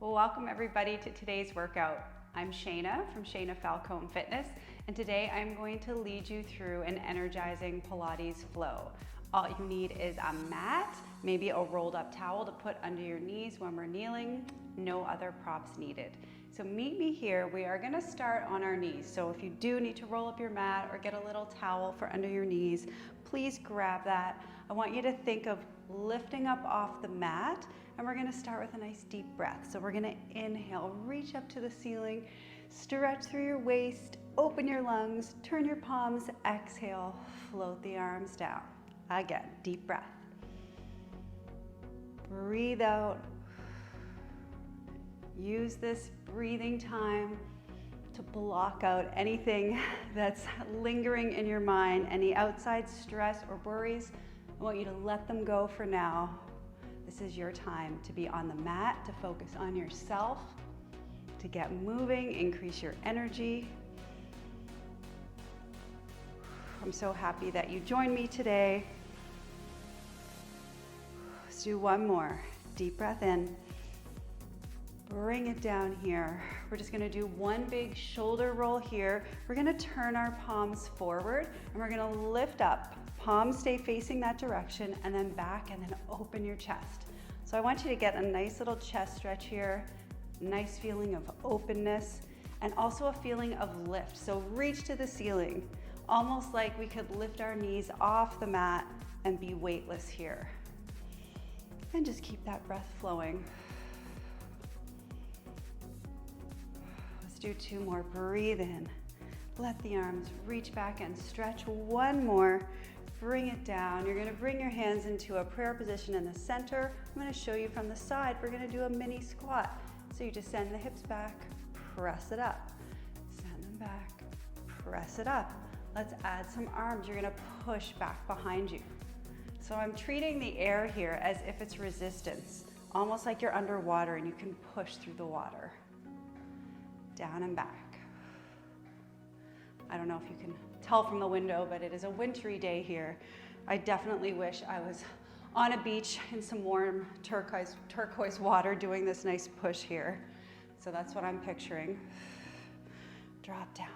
Welcome everybody to today's workout. I'm Shaina from Shaina Falcone Fitness, and today I'm going to lead you through an energizing Pilates flow. All you need is a mat, maybe a rolled up towel to put under your knees when we're kneeling. No other props needed. So meet me here. We are gonna start on our knees. So if you do need to roll up your mat or get a little towel for under your knees, please grab that. I want you to think of lifting up off the mat, and we're gonna start with a nice deep breath. So we're gonna inhale, reach up to the ceiling, stretch through your waist, open your lungs, turn your palms, exhale, float the arms down. Again, deep breath. Breathe out. Use this breathing time to block out anything that's lingering in your mind, any outside stress or worries. I want you to let them go for now. This is your time to be on the mat, to focus on yourself, to get moving, increase your energy. I'm so happy that you joined me today. Let's do one more. Deep breath in. Bring it down here. We're just gonna do one big shoulder roll here. We're gonna turn our palms forward and we're gonna lift up. Palms stay facing that direction, and then back, and then open your chest. So I want you to get a nice little chest stretch here, nice feeling of openness, and also a feeling of lift. So reach to the ceiling, almost like we could lift our knees off the mat and be weightless here. And just keep that breath flowing. Let's do two more. Breathe in. Let the arms reach back and stretch. One more. Bring it down. You're gonna bring your hands into a prayer position in the center. I'm gonna show you from the side. We're gonna do a mini squat. So you just send the hips back, press it up. Send them back, press it up. Let's add some arms. You're gonna push back behind you. So I'm treating the air here as if it's resistance, almost like you're underwater and you can push through the water. Down and back. I don't know if you can tell from the window, but it is a wintry day here. I definitely wish I was on a beach in some warm turquoise water doing this nice push here. So that's what I'm picturing. Drop down.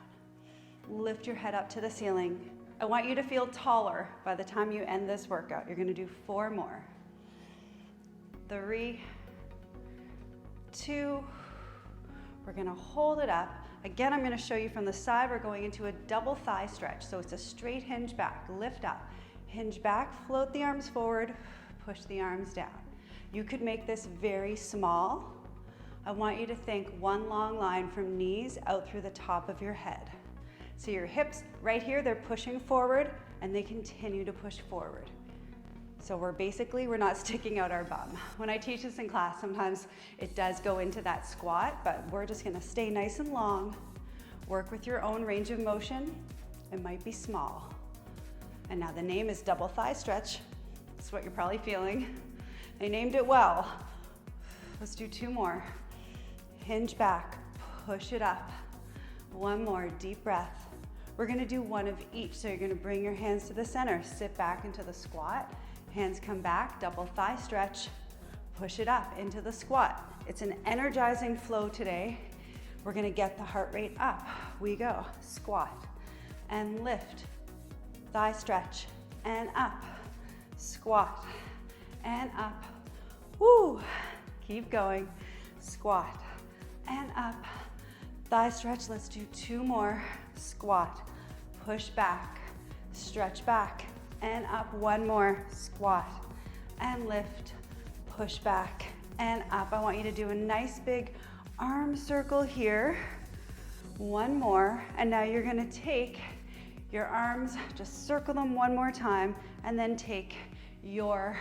Lift your head up to the ceiling. I want you to feel taller by the time you end this workout. You're gonna do 4 more. 3, 2, we're gonna hold it up. Again, I'm gonna show you from the side. We're going into a double thigh stretch. So it's a straight hinge back, lift up, hinge back, float the arms forward, push the arms down. You could make this very small. I want you to think one long line from knees out through the top of your head. So your hips right here, they're pushing forward and they continue to push forward. So we're not sticking out our bum. When I teach this in class, sometimes it does go into that squat, but we're just gonna stay nice and long. Work with your own range of motion. It might be small. And now the name is double thigh stretch. That's what you're probably feeling. They named it well. Let's do 2 more. Hinge back, push it up. 1 more, deep breath. We're gonna do 1 of each. So you're gonna bring your hands to the center, sit back into the squat. Hands come back, double thigh stretch, push it up into the squat. It's an energizing flow today. We're gonna get the heart rate up. We go, squat and lift, thigh stretch and up, squat and up. Woo, keep going, squat and up, thigh stretch. Let's do 2 more, squat, push back, stretch back, and up. 1 more, squat and lift, push back and up. I want you to do a nice big arm circle here. 1 more, and now you're gonna take your arms, just circle them 1 more time, and then take your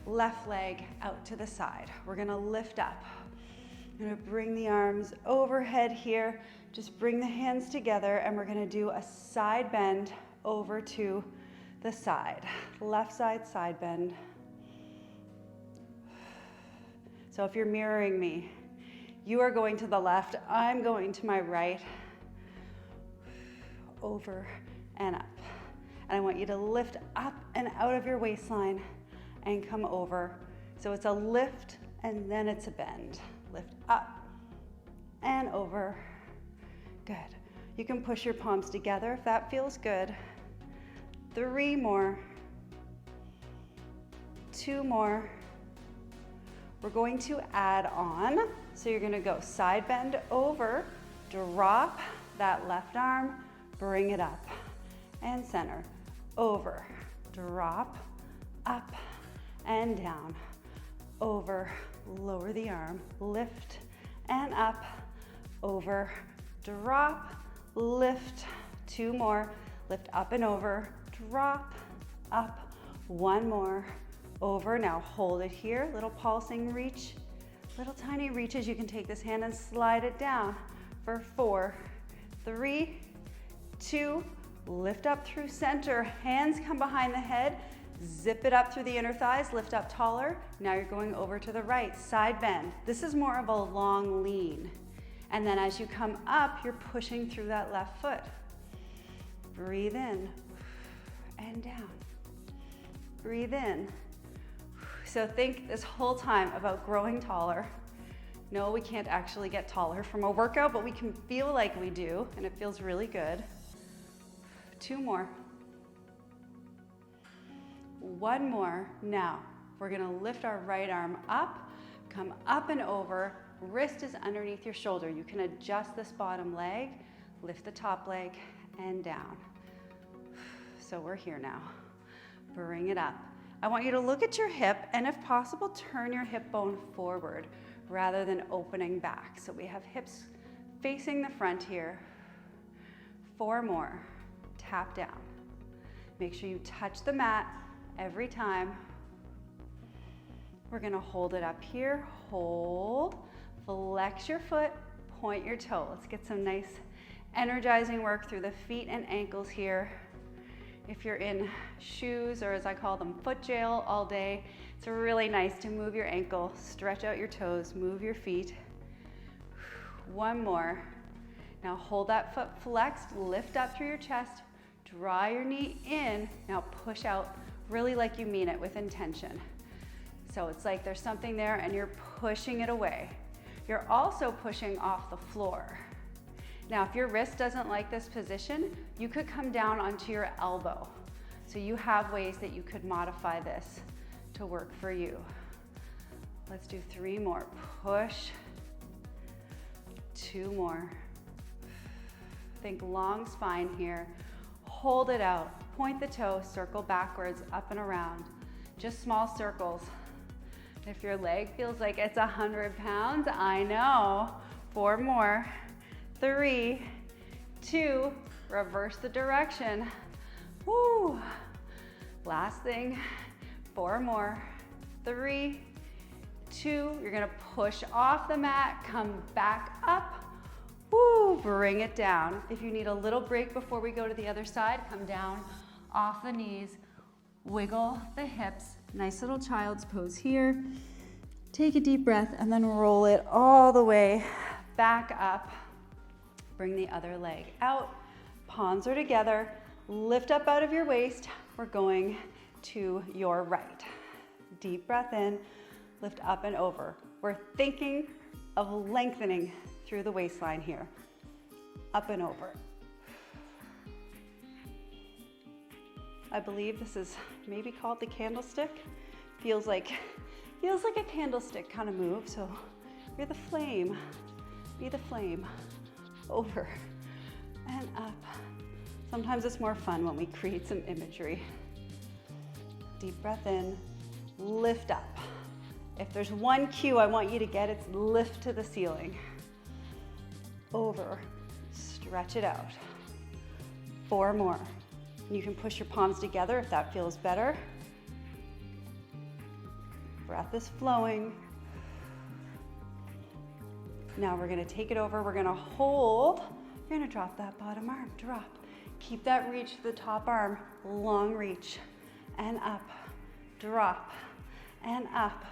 left leg out to the side. We're gonna lift up. I'm gonna bring the arms overhead here, just bring the hands together, and we're gonna do a side bend over to the side, left side, side bend. So if you're mirroring me, you are going to the left, I'm going to my right, over and up. And I want you to lift up and out of your waistline and come over. So it's a lift and then it's a bend. lift up and over. Good. You can push your palms together if that feels good. 3 more. 2 more. We're going to add on. So you're going to go side bend over, drop that left arm, bring it up, and center. Over, drop, up, and down. Over, lower the arm, lift, and up, over, drop, lift. 2 more, lift up and over, drop, up. 1 more, over. Now hold it here, little pulsing reach, little tiny reaches. You can take this hand and slide it down for 4, 3, 2, lift up through center, hands come behind the head, zip it up through the inner thighs, lift up taller. Now you're going over to the right, side bend. This is more of a long lean. And then as you come up, you're pushing through that left foot. Breathe in and down. Breathe in. So think this whole time about growing taller. No, we can't actually get taller from a workout, but we can feel like we do, and it feels really good. 2 more. 1 more. Now, we're gonna lift our right arm up, come up and over, wrist is underneath your shoulder. You can adjust this bottom leg, lift the top leg, and down. So we're here now. Bring it up. I want you to look at your hip, and if possible, turn your hip bone forward rather than opening back. So we have hips facing the front here. 4 more. Tap down. Make sure you touch the mat every time. We're gonna hold it up here. Hold. Flex your foot, point your toe. Let's get some nice energizing work through the feet and ankles here. If you're in shoes, or as I call them, foot jail all day, it's really nice to move your ankle, stretch out your toes, move your feet. 1 more. Now hold that foot flexed, lift up through your chest, draw your knee in. Now push out really like you mean it with intention. So it's like there's something there and you're pushing it away. You're also pushing off the floor. Now, if your wrist doesn't like this position, you could come down onto your elbow. So you have ways that you could modify this to work for you. Let's do 3 more. Push. 2 more. Think long spine here. Hold it out. Point the toe, circle backwards, up and around. Just small circles. If your leg feels like it's 100 pounds, I know. 4 more. 3, 2, reverse the direction. Woo! Last thing, 4 more. 3, 2, you're gonna push off the mat, come back up. Woo! Bring it down. If you need a little break before we go to the other side, come down off the knees, wiggle the hips. Nice little child's pose here. Take a deep breath and then roll it all the way back up. Bring the other leg out, palms are together, lift up out of your waist. We're going to your right. Deep breath in, lift up and over. We're thinking of lengthening through the waistline here. Up and over. I believe this is maybe called the candlestick. Feels like a candlestick kind of move, so you're the flame. Be the flame. Over and up. Sometimes it's more fun when we create some imagery. Deep breath in, lift up. If there's one cue I want you to get, it's lift to the ceiling. Over, stretch it out. 4 more. You can push your palms together if that feels better. Breath is flowing. Now we're gonna take it over, we're gonna hold. You're gonna drop that bottom arm, drop. Keep that reach to the top arm, long reach, and up, drop, and up.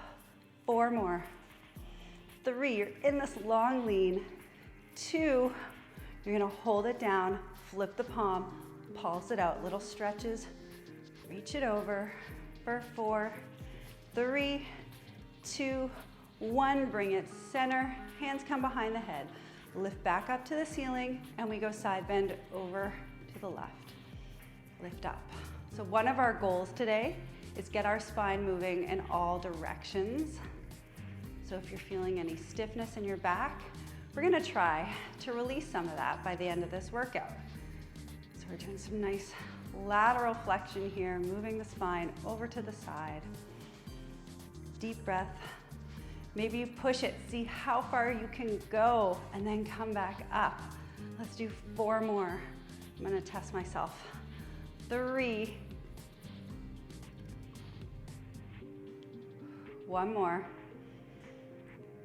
4 more. 3, you're in this long lean. 2, you're gonna hold it down, flip the palm, pulse it out, little stretches, reach it over for 4, 3, 2, 1, bring it center, hands come behind the head. Lift back up to the ceiling, and we go side bend over to the left. Lift up. So one of our goals today is get our spine moving in all directions. So if you're feeling any stiffness in your back, we're gonna try to release some of that by the end of this workout. So we're doing some nice lateral flexion here, moving the spine over to the side. Deep breath. Maybe you push it, see how far you can go, and then come back up. Let's do 4 more. I'm gonna test myself. 3. 1 more.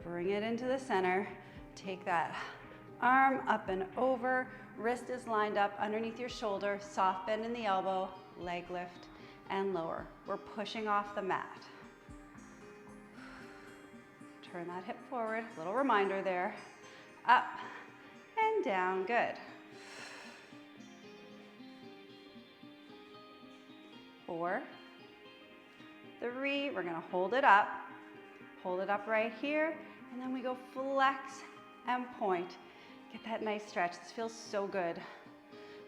Bring it into the center. Take that arm up and over. Wrist is lined up underneath your shoulder. Soft bend in the elbow, leg lift, and lower. We're pushing off the mat. Turn that hip forward. Little reminder there. Up and down. Good. 4, 3. We're going to hold it up. Hold it up right here. And then we go flex and point. Get that nice stretch. This feels so good.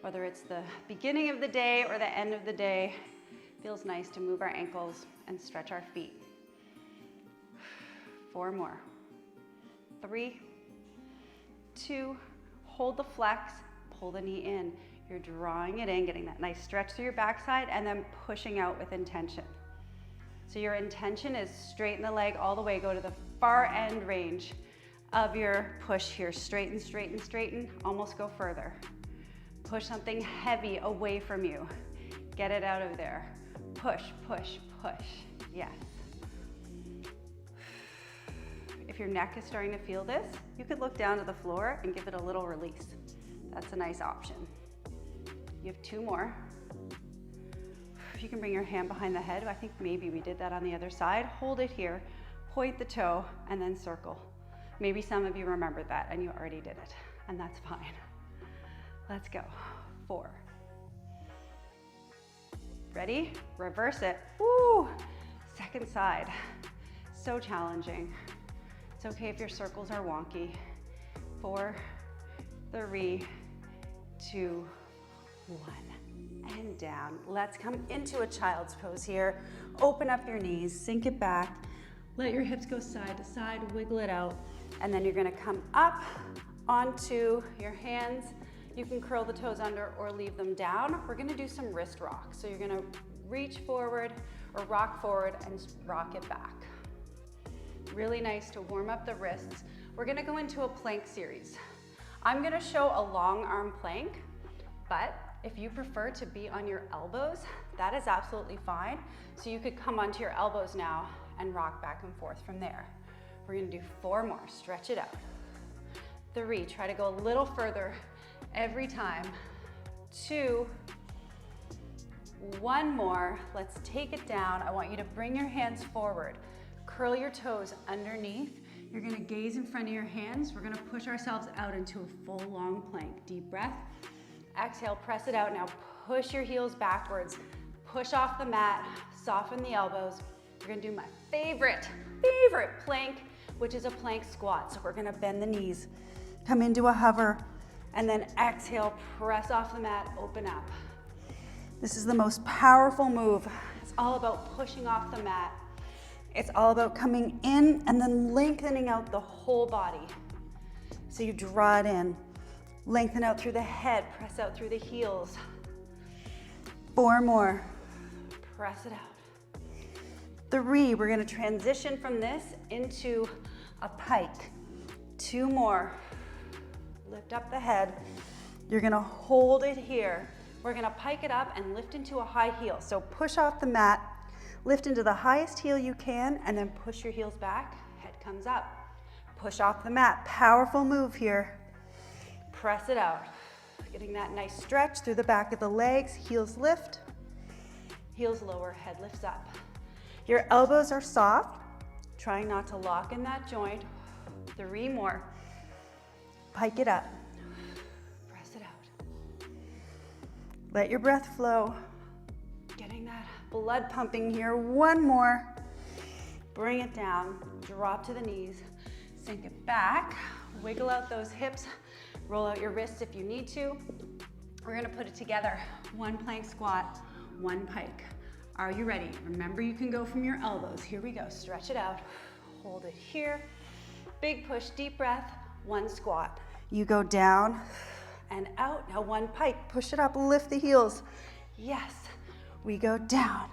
Whether it's the beginning of the day or the end of the day, it feels nice to move our ankles and stretch our feet. 4 more. 3, 2, hold the flex, pull the knee in. You're drawing it in, getting that nice stretch through your backside, and then pushing out with intention. So your intention is straighten the leg all the way, go to the far end range of your push here. Straighten, straighten, straighten, almost go further. Push something heavy away from you. Get it out of there. Push, push, push. Yes. If your neck is starting to feel this, you could look down to the floor and give it a little release. That's a nice option. You have 2 more. You can bring your hand behind the head. I think maybe we did that on the other side. Hold it here, point the toe, and then circle. Maybe some of you remembered that and you already did it, and that's fine. Let's go. 4. Ready? Reverse it. Woo! Second side. So challenging. It's okay if your circles are wonky. 4, 3, 2, 1. And down. Let's come into a child's pose here. Open up your knees, sink it back. Let your hips go side to side, wiggle it out. And then you're gonna come up onto your hands. You can curl the toes under or leave them down. We're gonna do some wrist rocks. So you're gonna reach forward or rock forward and rock it back. Really nice to warm up the wrists. We're gonna go into a plank series. I'm gonna show a long arm plank, but if you prefer to be on your elbows, that is absolutely fine. So you could come onto your elbows now and rock back and forth from there. We're gonna do 4 more, stretch it out. 3, try to go a little further every time. 2, 1 more, let's take it down. I want you to bring your hands forward. Curl your toes underneath. You're gonna gaze in front of your hands. We're gonna push ourselves out into a full long plank. Deep breath. Exhale, press it out. Now push your heels backwards. Push off the mat, soften the elbows. We're gonna do my favorite plank, which is a plank squat. So we're gonna bend the knees, come into a hover, and then exhale, press off the mat, open up. This is the most powerful move. It's all about pushing off the mat. It's all about coming in and then lengthening out the whole body. So you draw it in, lengthen out through the head, press out through the heels. 4 more, press it out. 3, we're gonna transition from this into a pike. 2 more, lift up the head. You're gonna hold it here. We're gonna pike it up and lift into a high heel. So push off the mat, lift into the highest heel you can, and then push your heels back, head comes up. Push off the mat, powerful move here. Press it out. Getting that nice stretch through the back of the legs, heels lift, heels lower, head lifts up. Your elbows are soft, trying not to lock in that joint. 3 more. Pike it up, press it out. Let your breath flow. Getting that blood pumping here. 1 more. bring it down, drop to the knees, sink it back, wiggle out those hips, roll out your wrists if you need to. We're gonna put it together. One plank squat, one pike. Are you ready? Remember, you can go from your elbows. Here we go, stretch it out. Hold it here. Big push, deep breath, one squat. You go down and out. Now one pike, push it up, lift the heels. Yes, we go down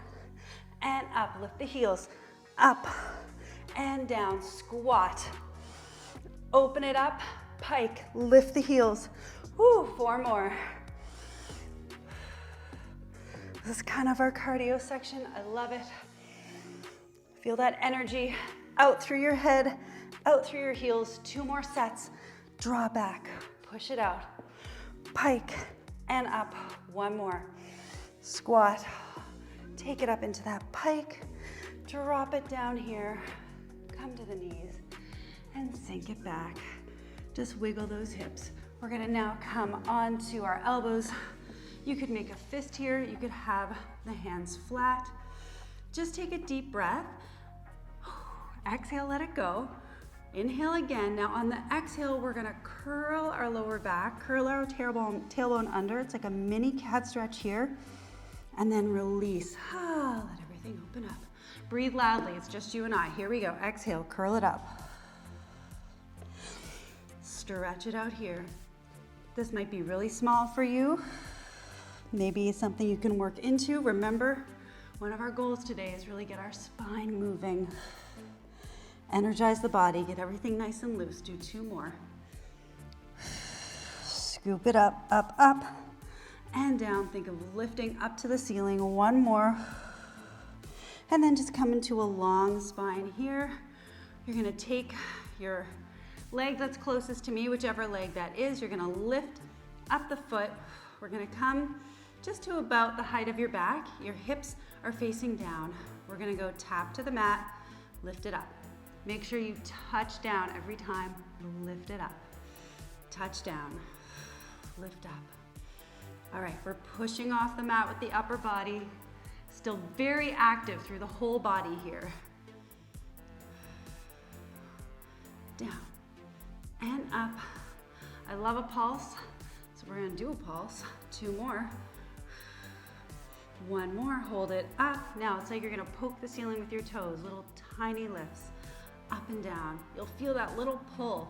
and up, lift the heels, up and down, squat. Open it up, pike, lift the heels. Woo, 4 more. This is kind of our cardio section. I love it. Feel that energy out through your head, out through your heels. 2 more sets. Draw back, push it out. Pike and up. 1 more. Squat. Take it up into that pike. Drop it down here. Come to the knees and sink it back. Just wiggle those hips. We're gonna now come onto our elbows. You could make a fist here. You could have the hands flat. Just take a deep breath. Exhale, let it go. Inhale again. Now on the exhale, we're gonna curl our lower back, curl our tailbone under. It's like a mini cat stretch here. And then release. Let everything open up. Breathe loudly. It's just you and I. Here we go. Exhale, curl it up. Stretch it out here. This might be really small for you. Maybe it's something you can work into. Remember, one of our goals today is really get our spine moving. Energize the body, get everything nice and loose. Do 2 more. Scoop it up, up, up, and down. Think of lifting up to the ceiling. 1 more. And then just come into a long spine here. You're gonna take your leg that's closest to me, whichever leg that is. You're gonna lift up the foot. We're gonna come just to about the height of your back. Your hips are facing down. We're gonna go tap to the mat, lift it up. Make sure you touch down every time. Lift it up. Touch down, lift up. All right, we're pushing off the mat with the upper body. Still very active through the whole body here. Down and up. I love a pulse, so we're gonna do a pulse. 2 more. 1 more, hold it up. Now it's like you're gonna poke the ceiling with your toes, little tiny lifts, up and down. You'll feel that little pull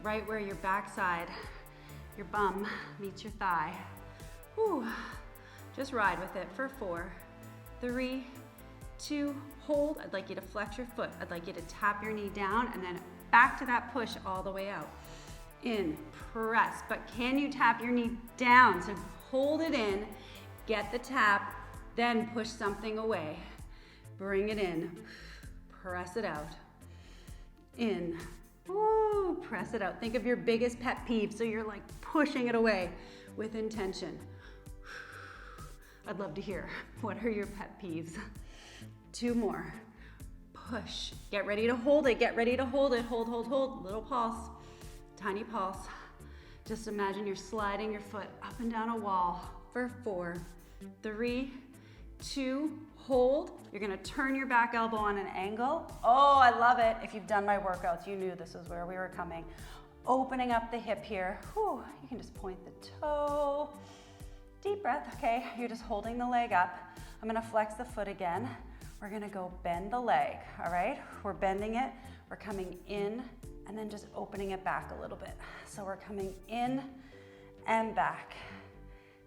right where your backside, your bum meets your thigh. Whew. Just ride with it for 4, 3, 2, hold. I'd like you to flex your foot. I'd like you to tap your knee down and then back to that push all the way out. In, press, but can you tap your knee down? So hold it in, get the tap, then push something away. Bring it in, press it out. In, woo, press it out. Think of your biggest pet peeve, so you're like pushing it away with intention. I'd love to hear, what are your pet peeves? 2 more, push. Get ready to hold it, get ready to hold it. Hold, hold, hold, little pulse, tiny pulse. Just imagine you're sliding your foot up and down a wall for 4, 3, 2, hold. You're gonna turn your back elbow on an angle. Oh, I love it. If you've done my workouts, you knew this is where we were coming. Opening up the hip here. Whew, you can just point the toe. Deep breath, okay? You're just holding the leg up. I'm gonna flex the foot again. We're gonna go bend the leg, all right? We're bending it, we're coming in, and then just opening it back a little bit. So we're coming in and back.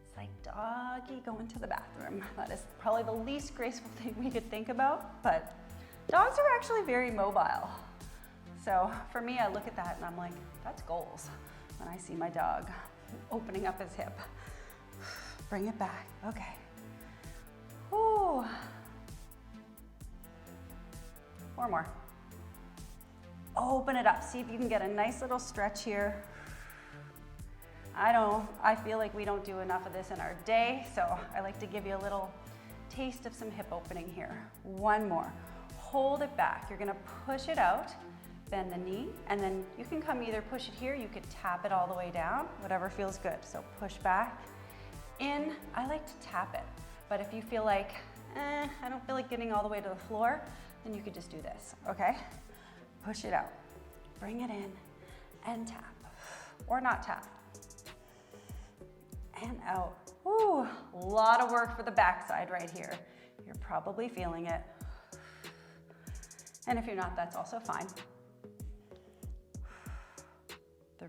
It's like doggy going to the bathroom. That is probably the least graceful thing we could think about, but dogs are actually very mobile. So for me, I look at that and I'm like, that's goals when I see my dog opening up his hip. Bring it back, okay. Whew. 4 more. Open it up, see if you can get a nice little stretch here. I feel like we don't do enough of this in our day, so I like to give you a little taste of some hip opening here. 1 more, hold it back. You're gonna push it out, bend the knee, and then you can come either push it here, you could tap it all the way down, whatever feels good. So push back, in, I like to tap it, but if you feel like, I don't feel like getting all the way to the floor, then you could just do this, okay? Push it out, bring it in, and tap, or not tap. And out. Ooh, a lot of work for the backside right here. You're probably feeling it. And if you're not, that's also fine.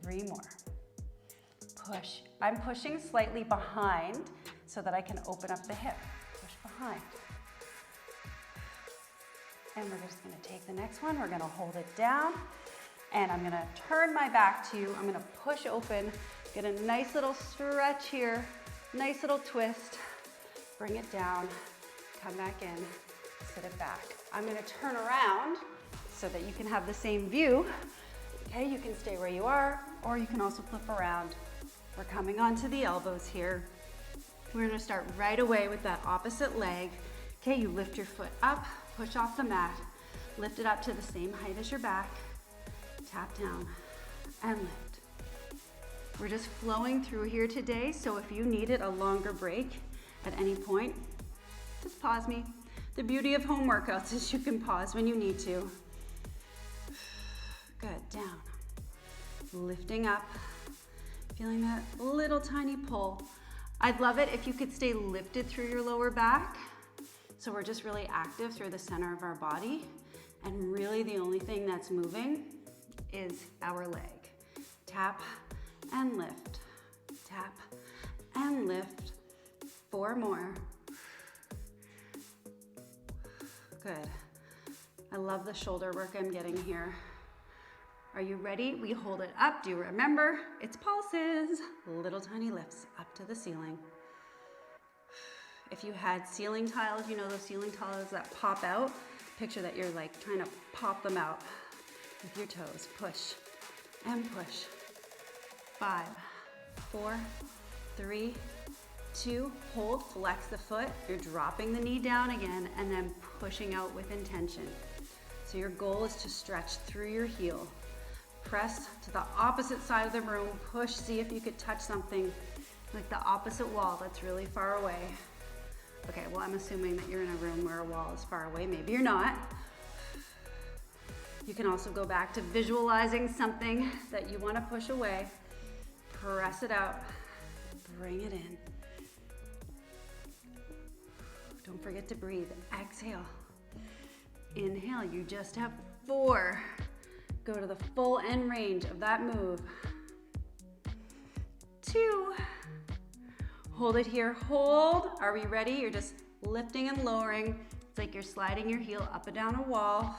3 more. Push. I'm pushing slightly behind so that I can open up the hip. Push behind. And we're just gonna take the next one. We're gonna hold it down. And I'm gonna turn my back to you. I'm gonna push open, get a nice little stretch here, nice little twist. Bring it down, come back in, sit it back. I'm gonna turn around so that you can have the same view. Okay, you can stay where you are, or you can also flip around. We're coming onto the elbows here. We're gonna start right away with that opposite leg. Okay, you lift your foot up, push off the mat, lift it up to the same height as your back, tap down, and lift. We're just flowing through here today, so if you needed a longer break at any point, just pause me. The beauty of home workouts is you can pause when you need to. Good, down. Lifting up, feeling that little tiny pull. I'd love it if you could stay lifted through your lower back. So we're just really active through the center of our body. And really the only thing that's moving is our leg. Tap and lift, tap and lift. 4 more. Good. I love the shoulder work I'm getting here. Are you ready? We hold it up. Do you remember? It's pulses. Little tiny lifts up to the ceiling. If you had ceiling tiles, you know those ceiling tiles that pop out? Picture that you're like trying to pop them out with your toes. Push and push. 5, 4, 3, 2, hold, flex the foot. You're dropping the knee down again and then pushing out with intention. So your goal is to stretch through your heel. Press to the opposite side of the room. Push, see if you could touch something like the opposite wall that's really far away. Okay, well, I'm assuming that you're in a room where a wall is far away. Maybe you're not. You can also go back to visualizing something that you want to push away. Press it out. Bring it in. Don't forget to breathe. Exhale. Inhale. You just have 4. Go to the full end range of that move. 2. Hold it here. Hold. Are we ready? You're just lifting and lowering. It's like you're sliding your heel up and down a wall.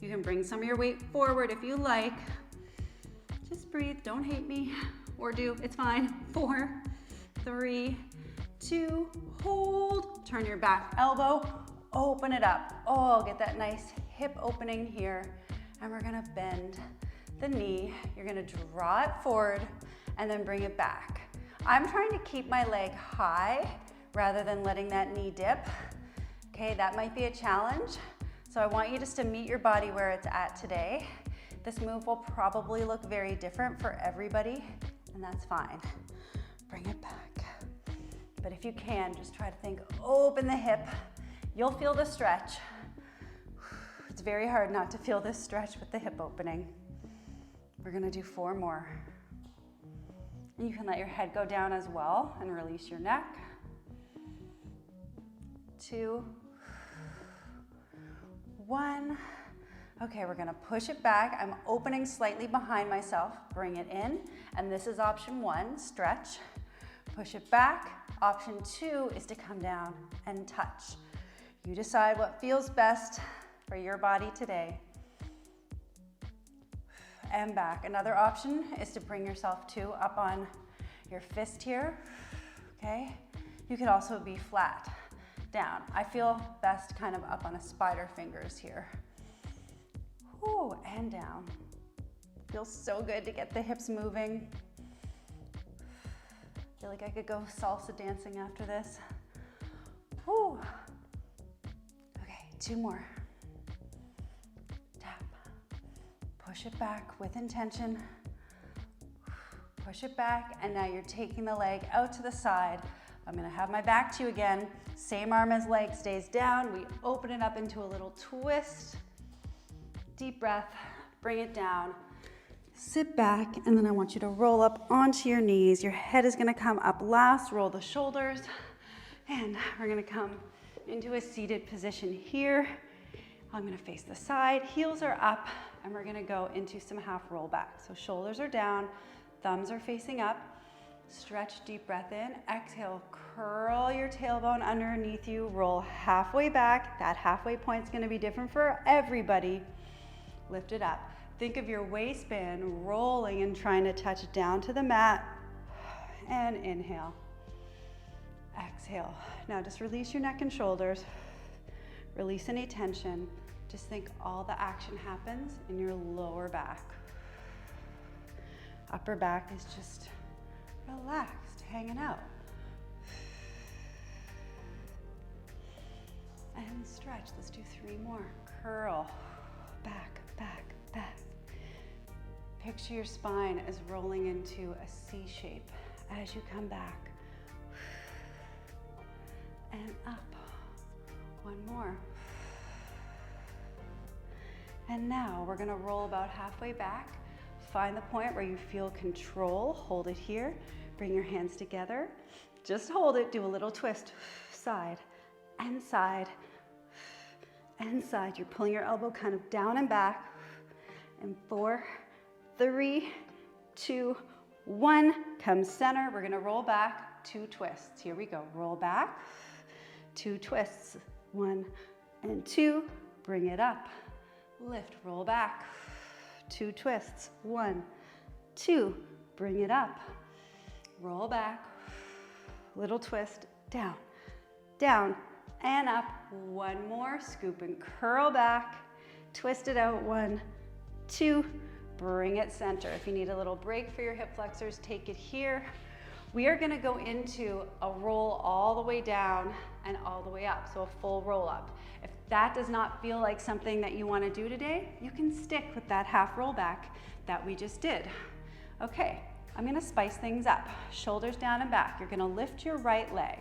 You can bring some of your weight forward if you like. Just breathe. Don't hate me. Or do. It's fine. 4, 3, 2. Hold. Turn your back elbow. Open it up. Oh, get that nice hip opening here. And we're gonna bend the knee. You're gonna draw it forward and then bring it back. I'm trying to keep my leg high rather than letting that knee dip. Okay, that might be a challenge. So I want you just to meet your body where it's at today. This move will probably look very different for everybody, and that's fine. Bring it back. But if you can, just try to think, open the hip. You'll feel the stretch. It's very hard not to feel this stretch with the hip opening. We're gonna do 4 more. And you can let your head go down as well and release your neck. 2, 1. Okay, we're gonna push it back. I'm opening slightly behind myself. Bring it in. And this is option 1, stretch. Push it back. Option 2 is to come down and touch. You decide what feels best for your body today. And back. Another option is to bring yourself up on your fist here, okay? You could also be flat down. I feel best kind of up on a spider fingers here. Ooh, and down. Feels so good to get the hips moving. I feel like I could go salsa dancing after this. Ooh. Okay, 2 more. Push it back with intention. Push it back, and now you're taking the leg out to the side I'm gonna have my back to you again. Same arm as leg stays down. We open it up into a little twist. Deep breath, bring it down. Sit back, and then I want you to roll up onto your knees. Your head is gonna come up last. Roll the shoulders, and we're gonna come into a seated position here. I'm gonna face the side, heels are up, and we're gonna go into some half roll back. So shoulders are down, thumbs are facing up. Stretch, deep breath in. Exhale, curl your tailbone underneath you. Roll halfway back. That halfway point's gonna be different for everybody. Lift it up. Think of your waistband rolling and trying to touch down to the mat. And inhale. Exhale. Now just release your neck and shoulders. Release any tension. Just think all the action happens in your lower back. Upper back is just relaxed, hanging out. And stretch. Let's do 3 more. Curl. Back, back, back. Picture your spine as rolling into a C shape as you come back. And up. 1 more. And now we're gonna roll about halfway back. Find the point where you feel control. Hold it here. Bring your hands together. Just hold it. Do a little twist. Side and side and side. You're pulling your elbow kind of down and back. And 4, 3, 2, 1. Come center. We're gonna roll back. 2 twists. Here we go. Roll back. 2 twists. 1 and 2. Bring it up. Lift. Roll back. 2 twists. 1, 2. Bring it up. Roll back. Little twist. Down, down, and up. 1 more. Scoop and curl back. Twist it out. 1, 2. Bring it center. If you need a little break for your hip flexors, take it here. We are gonna go into a roll all the way down and all the way up, so a full roll up. If that does not feel like something that you wanna do today, you can stick with that half roll back that we just did. Okay, I'm gonna spice things up. Shoulders down and back. You're gonna lift your right leg.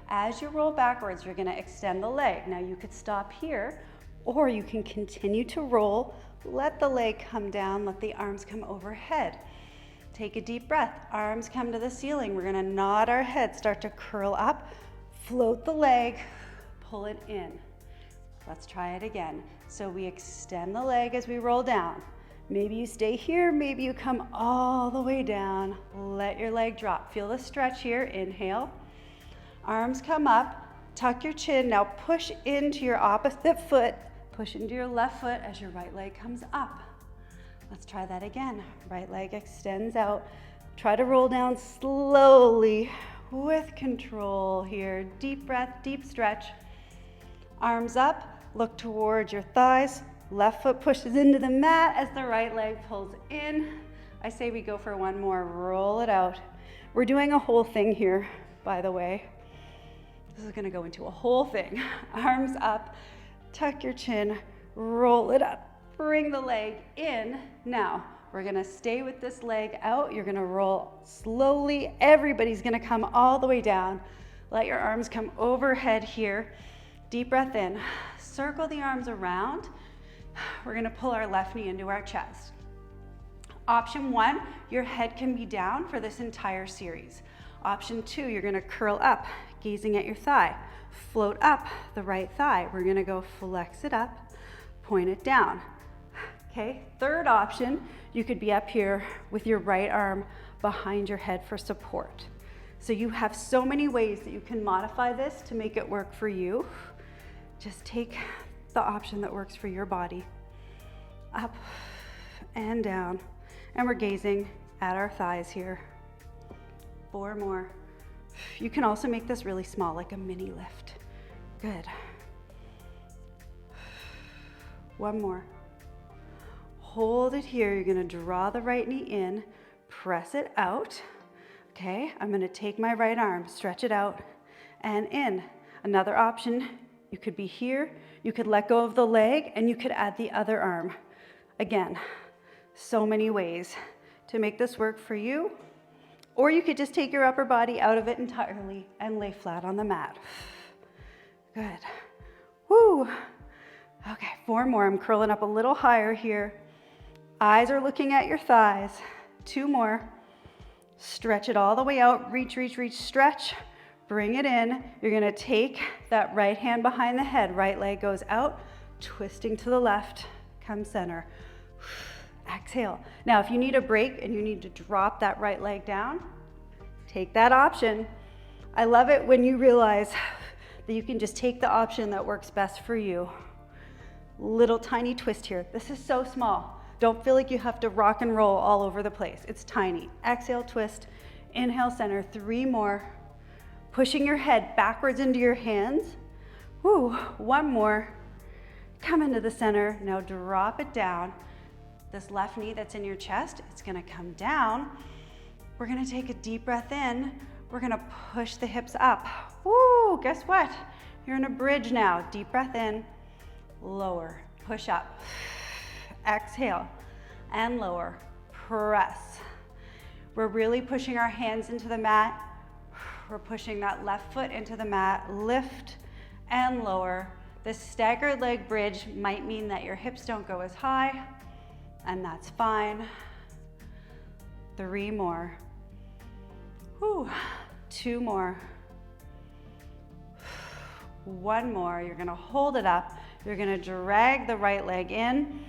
As you roll backwards, you're gonna extend the leg. Now you could stop here, or you can continue to roll. Let the leg come down, let the arms come overhead. Take a deep breath, arms come to the ceiling. We're gonna nod our head, start to curl up, float the leg, pull it in. Let's try it again. So we extend the leg as we roll down. Maybe you stay here, maybe you come all the way down. Let your leg drop. Feel the stretch here, inhale. Arms come up, tuck your chin. Now push into your opposite foot, push into your left foot as your right leg comes up. Let's try that again. Right leg extends out. Try to roll down slowly with control here. Deep breath, deep stretch. Arms up, look towards your thighs. Left foot pushes into the mat as the right leg pulls in. I say we go for 1 more. Roll it out. We're doing a whole thing here, by the way. This is gonna go into a whole thing. Arms up, tuck your chin, roll it up. Bring the leg in. Now, we're gonna stay with this leg out. You're gonna roll slowly. Everybody's gonna come all the way down. Let your arms come overhead here. Deep breath in. Circle the arms around. We're gonna pull our left knee into our chest. Option 1, your head can be down for this entire series. Option 2, you're gonna curl up, gazing at your thigh. Float up the right thigh. We're gonna go flex it up, point it down. Okay, third option, you could be up here with your right arm behind your head for support. So you have so many ways that you can modify this to make it work for you. Just take the option that works for your body. Up and down. And we're gazing at our thighs here. 4 more. You can also make this really small, like a mini lift. Good. 1 more. Hold it here. You're gonna draw the right knee in, press it out. Okay, I'm gonna take my right arm, stretch it out, and in. Another option, you could be here, you could let go of the leg, and you could add the other arm. Again, so many ways to make this work for you. Or you could just take your upper body out of it entirely and lay flat on the mat. Good. Woo. Okay, 4 more. I'm curling up a little higher here. Eyes are looking at your thighs. 2 more. Stretch it all the way out. Reach, reach, reach, stretch. Bring it in. You're gonna take that right hand behind the head. Right leg goes out, twisting to the left. Come center. Exhale. Now, if you need a break and you need to drop that right leg down, take that option. I love it when you realize that you can just take the option that works best for you. Little tiny twist here. This is so small. Don't feel like you have to rock and roll all over the place. It's tiny. Exhale, twist. Inhale, center. 3 more. Pushing your head backwards into your hands. Woo. 1 more. Come into the center. Now drop it down. This left knee that's in your chest, it's gonna come down. We're gonna take a deep breath in. We're gonna push the hips up. Woo, guess what? You're in a bridge now. Deep breath in, lower, push up. Exhale, and lower, press. We're really pushing our hands into the mat. We're pushing that left foot into the mat, lift and lower. This staggered leg bridge might mean that your hips don't go as high, and that's fine. 3 more. Whew. 2 more. 1 more. You're gonna hold it up. You're gonna drag the right leg in.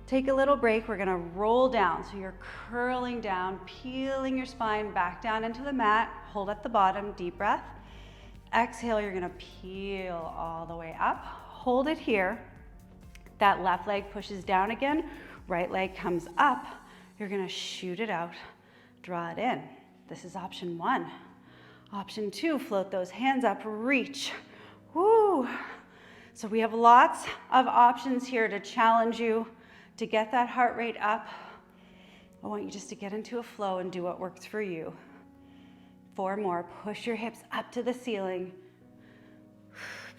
Take a little break. We're gonna roll down. So you're curling down, peeling your spine back down into the mat. Hold at the bottom, deep breath. Exhale, you're gonna peel all the way up. Hold it here. That left leg pushes down again. Right leg comes up. You're gonna shoot it out, draw it in. This is option 1. Option 2, float those hands up, reach. Woo! So we have lots of options here to challenge you, to get that heart rate up. I want you just to get into a flow and do what works for you. 4 more, push your hips up to the ceiling.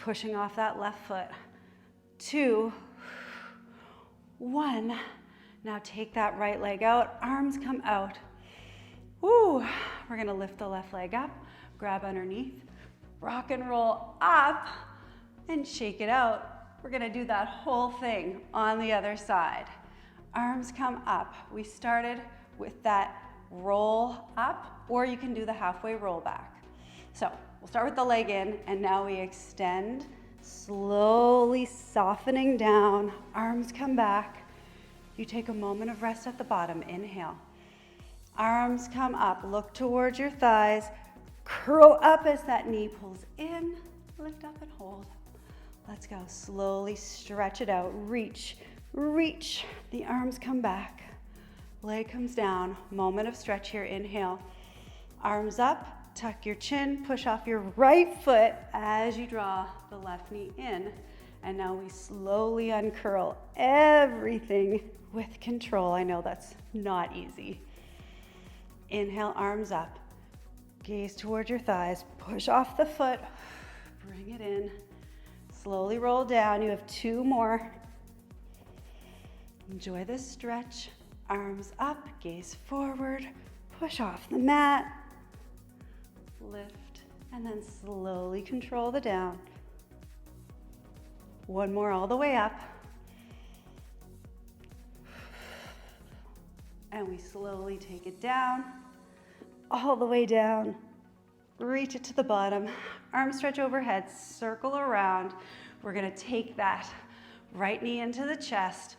Pushing off that left foot. 2, 1. Now take that right leg out, arms come out. Woo! We're gonna lift the left leg up, grab underneath, rock and roll up, and shake it out. We're gonna do that whole thing on the other side. Arms come up. We started with that roll up, or you can do the halfway roll back. So we'll start with the leg in, and now we extend, slowly softening down, arms come back. You take a moment of rest at the bottom, inhale. Arms come up, look towards your thighs, curl up as that knee pulls in, lift up and hold. Let's go, slowly stretch it out, reach, reach. The arms come back, leg comes down, moment of stretch here, inhale. Arms up, tuck your chin, push off your right foot as you draw the left knee in. And now we slowly uncurl everything with control. I know that's not easy. Inhale, arms up. Gaze towards your thighs. Push off the foot. Bring it in. Slowly roll down. You have 2 more. Enjoy this stretch. Arms up, gaze forward. Push off the mat. Lift, and then slowly control the down. 1 more all the way up. And we slowly take it down, all the way down. Reach it to the bottom. Arm stretch overhead, circle around. We're gonna take that right knee into the chest.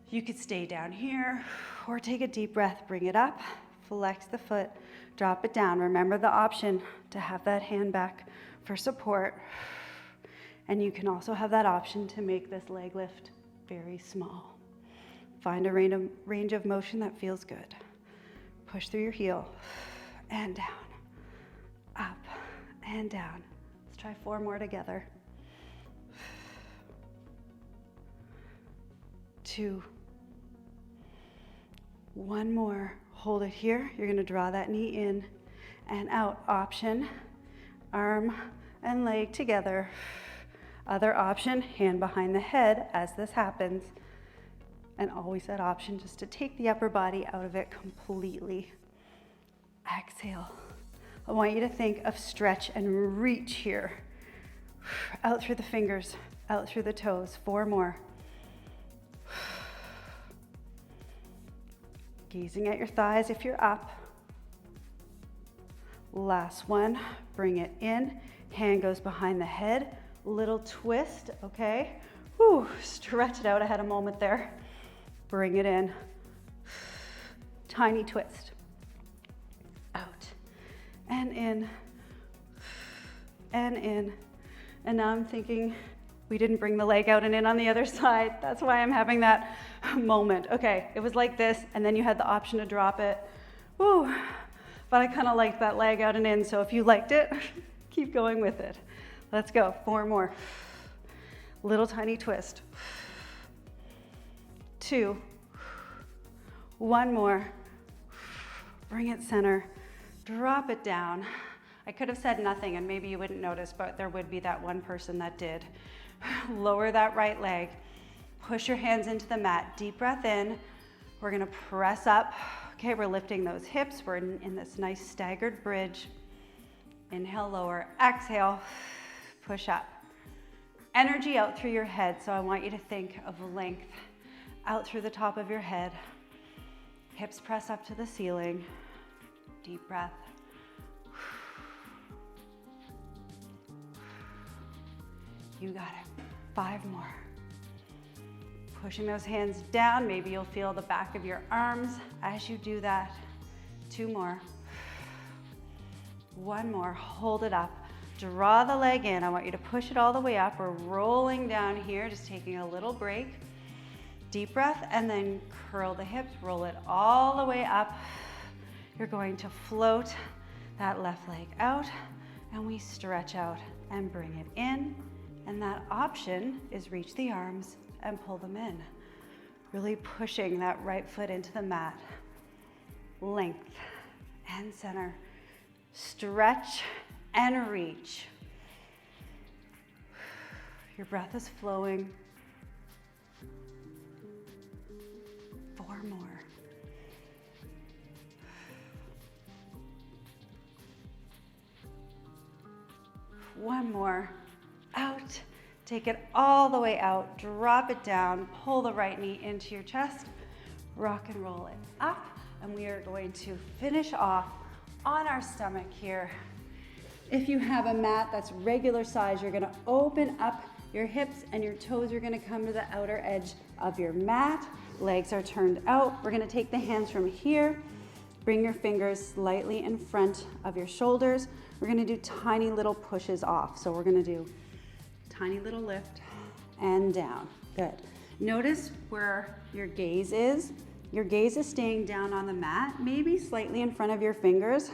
You could stay down here or take a deep breath, bring it up, flex the foot, drop it down. Remember the option to have that hand back for support. And you can also have that option to make this leg lift very small. Find a range of motion that feels good. Push through your heel and down, up and down. Let's try 4 more together. 2, 1 more. Hold it here. You're gonna draw that knee in and out. Option, arm and leg together. Other option, hand behind the head as this happens. And always that option just to take the upper body out of it completely. Exhale. I want you to think of stretch and reach here. Out through the fingers, out through the toes. 4 more. Gazing at your thighs if you're up. Last one, bring it in. Hand goes behind the head. Little twist, okay? Whew, stretch it out. I had a moment there. Bring it in. Tiny twist. Out. And in. And in. And now I'm thinking we didn't bring the leg out and in on the other side. That's why I'm having that moment. Okay, it was like this, and then you had the option to drop it. Woo. But I kind of liked that leg out and in, so if you liked it, keep going with it. Let's go, 4 more. Little tiny twist. 2. 1 more. Bring it center. Drop it down. I could have said nothing and maybe you wouldn't notice, but there would be that one person that did. Lower that right leg. Push your hands into the mat. Deep breath in. We're gonna press up. Okay, we're lifting those hips. We're in this nice staggered bridge. Inhale, lower. Exhale, push up. Energy out through your head, so I want you to think of length out through the top of your head. Hips press up to the ceiling. Deep breath. You got it. 5 more. Pushing those hands down. Maybe you'll feel the back of your arms as you do that. 2 more. 1 more. Hold it up. Draw the leg in. I want you to push it all the way up. We're rolling down here, just taking a little break. Deep breath, and then curl the hips. Roll it all the way up. You're going to float that left leg out, and we stretch out and bring it in. And that option is reach the arms and pull them in. Really pushing that right foot into the mat. Length and center. Stretch and reach. Your breath is flowing. 4 more. 1 more. Out. Take it all the way out. Drop it down. Pull the right knee into your chest. Rock and roll it up. And we are going to finish off on our stomach here. If you have a mat that's regular size, you're gonna open up your hips and your toes are gonna come to the outer edge of your mat. Legs are turned out. We're gonna take the hands from here. Bring your fingers slightly in front of your shoulders. We're gonna do tiny little pushes off. So we're gonna do tiny little lift and down. Good. Notice where your gaze is. Your gaze is staying down on the mat, maybe slightly in front of your fingers,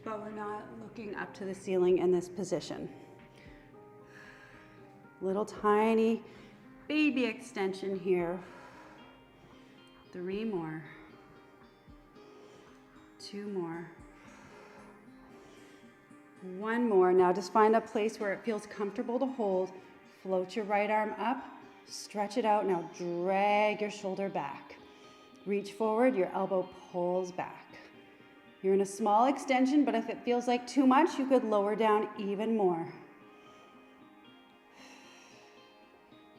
but we're not looking up to the ceiling in this position. Little tiny baby extension here. 3 more. 2 more. 1 more. Now just find a place where it feels comfortable to hold. Float your right arm up, stretch it out. Now drag your shoulder back. Reach forward, your elbow pulls back. You're in a small extension, but if it feels like too much, you could lower down even more.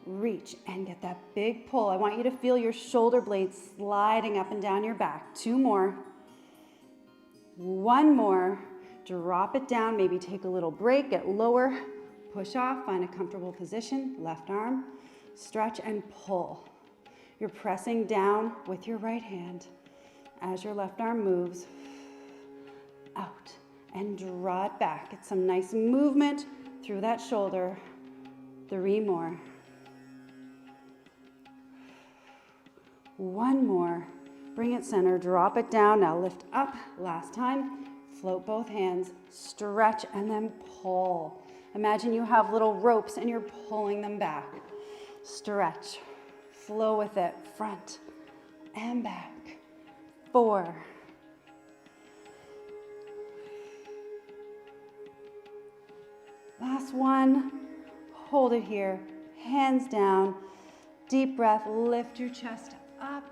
Reach and get that big pull. I want you to feel your shoulder blades sliding up and down your back. 2 more. 1 more. Drop it down, maybe take a little break, get lower, push off, find a comfortable position, left arm, stretch and pull. You're pressing down with your right hand as your left arm moves out and draw it back. Get some nice movement through that shoulder. 3 more. 1 more. Bring it center, drop it down. Now lift up, last time. Float both hands, stretch, and then pull. Imagine you have little ropes and you're pulling them back. Stretch, flow with it, front and back. 4. Last one, hold it here, hands down, deep breath, lift your chest up.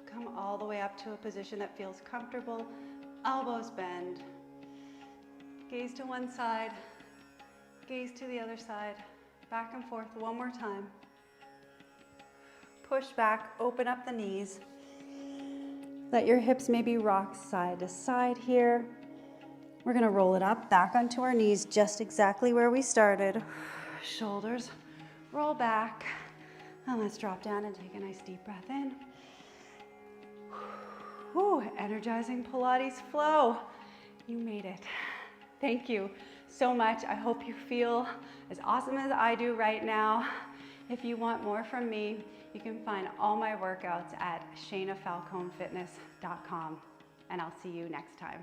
Come all the way up to a position that feels comfortable. elbows bend. Gaze to one side, gaze to the other side, back and forth one more time. Push back, open up the knees. Let your hips maybe rock side to side here. We're gonna roll it up, back onto our knees, just exactly where we started. Shoulders roll back. And let's drop down and take a nice deep breath in. Whew, energizing Pilates flow. You made it. Thank you so much. I hope you feel as awesome as I do right now. If you want more from me, you can find all my workouts at ShainaFalconeFitness.com. And I'll see you next time.